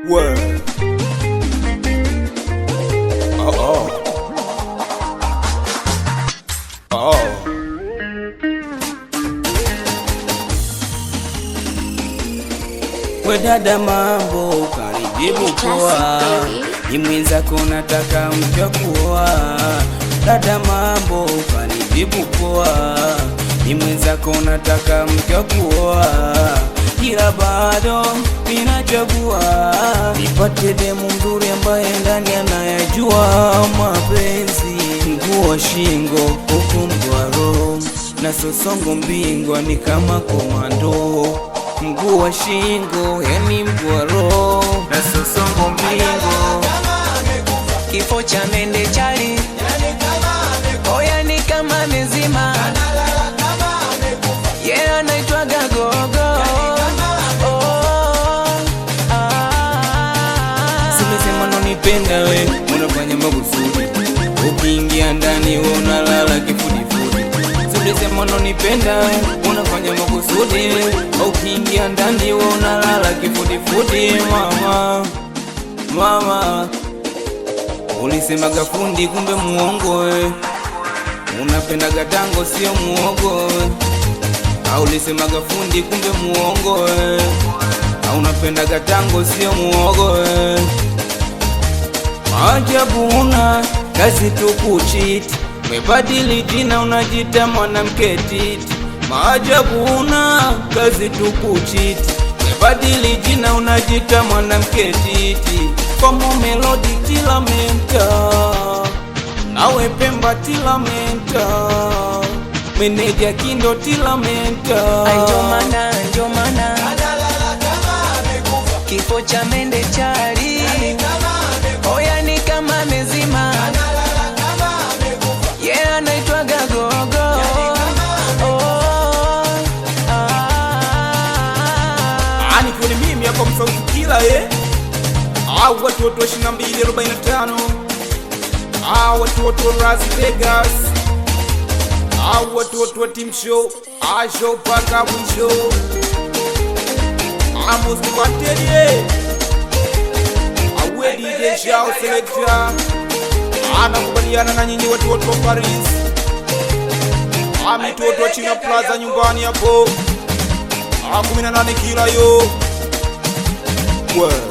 Word. Oh. We dada, mambo karibu poa, ni mwenzako nataka mtakuoa. Dada, mambo karibu poa, ni mwenzako nataka mtakuoa. Ila bado ninachagua nipate demu mzuri ambaye ndani anayajua mapenzi. Mguu wa shingo huku mgwaro na sosongo mbingwa ni kama komando. Mguu wa shingo yani mgwaro na sosongo mbingo. Kifo cha mende chali oya ni kama mezima. Yeah, anaitwaga gogo. Simesema nonipenda we, unafanya makusudi. Ukiingia ndani we unalala kifudifudi. Simesema nonipenda we, unafanya makusudi. Ukiingia ndani we unalala kifudifudi. Mama ulisema gafundi kumbe muongo we. Unapenda gatango sio muogo we. Ulisema gafundi kumbe muongo we. Unapenda gatango sio muogo we. Ajabu una kazi tu kuchiti, umebadili jina unajita mwanamke titi. Maajabu una kazi tu kuchiti, umebadili jina unajita mwanamke titi. Komo Melody Tilamenta, nawe Pemba Tilamenta, meneja Kindo Tilamenta. Njomana kifo cha mende chali oya ni kama mezima. Yeah, anaitwaga gogo. Ani kuni mimi hapa msauti kila watoto 2245, watoto Las Vegas, watoto Team Show, show paka mwisho. Amos Kubanterie, awe DJ Shao Selector, anakubaliana na nyinyi watoto wa Paris. Mitoto wa China Plaza nyumbani hapo, 18 kila yo. Well.